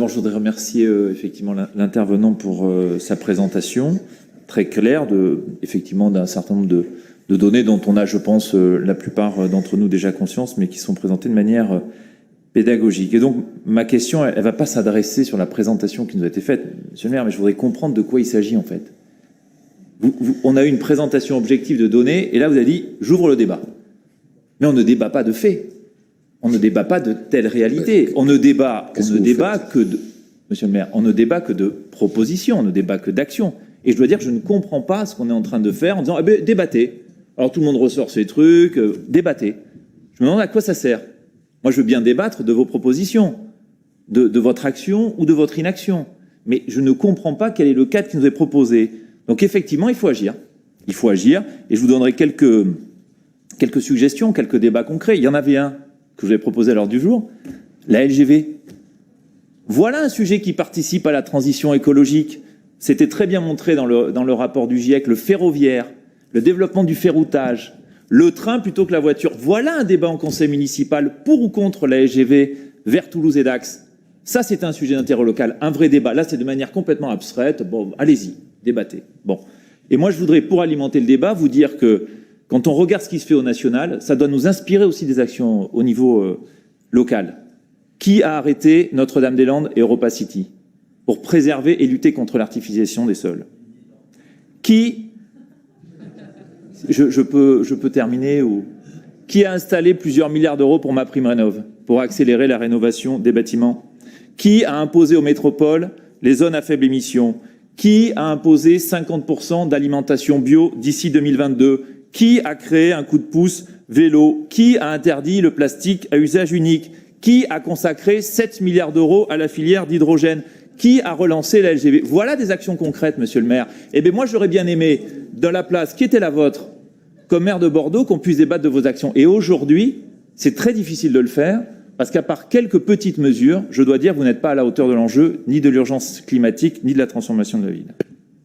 d'abord, je voudrais remercier effectivement l'intervenant pour sa présentation très claire effectivement d'un certain nombre de données dont on a, je pense, la plupart d'entre nous déjà conscience, mais qui sont présentées de manière pédagogique. Et donc, ma question, elle ne va pas s'adresser sur la présentation qui nous a été faite, monsieur le maire, mais je voudrais comprendre de quoi il s'agit en fait. On a eu une présentation objective de données, et là vous avez dit, j'ouvre le débat. Mais on ne débat pas de faits. On ne débat pas de telle réalité. On ne débat que de, monsieur le maire, on ne débat que de propositions, on ne débat que d'actions. Et je dois dire que je ne comprends pas ce qu'on est en train de faire en disant, eh ben, débattez. Alors tout le monde ressort ses trucs, débattez. Je me demande à quoi ça sert. Moi, je veux bien débattre de vos propositions, de votre action ou de votre inaction. Mais je ne comprends pas quel est le cadre qui nous est proposé. Donc effectivement, il faut agir. Il faut agir. Et je vous donnerai quelques suggestions, quelques débats concrets. Il y en avait un que je vous ai proposé à l'ordre du jour, la LGV. Voilà un sujet qui participe à la transition écologique. C'était très bien montré dans le rapport du GIEC, le ferroviaire, le développement du ferroutage, le train plutôt que la voiture. Voilà un débat en conseil municipal pour ou contre la LGV vers Toulouse et Dax. Ça, c'est un sujet d'intérêt local, un vrai débat. Là, c'est de manière complètement abstraite. Bon, allez-y, débattez. Bon. Et moi, je voudrais, pour alimenter le débat, vous dire que quand on regarde ce qui se fait au national, ça doit nous inspirer aussi des actions au niveau local. Qui a arrêté Notre-Dame-des-Landes et Europa City pour préserver et lutter contre l'artificialisation des sols? Qui, je peux terminer, qui a installé plusieurs milliards d'euros pour MaPrimeRénov', pour accélérer la rénovation des bâtiments? Qui a imposé aux métropoles les zones à faible émission? Qui a imposé 50% d'alimentation bio d'ici 2022? Qui a créé un coup de pouce vélo? Qui a interdit le plastique à usage unique? Qui a consacré 7 milliards d'euros à la filière d'hydrogène? Qui a relancé la LGV? Voilà des actions concrètes, monsieur le maire. Eh bien, moi, j'aurais bien aimé, dans la place qui était la vôtre, comme maire de Bordeaux, qu'on puisse débattre de vos actions. Et aujourd'hui, c'est très difficile de le faire, parce qu'à part quelques petites mesures, je dois dire que vous n'êtes pas à la hauteur de l'enjeu, ni de l'urgence climatique, ni de la transformation de la ville.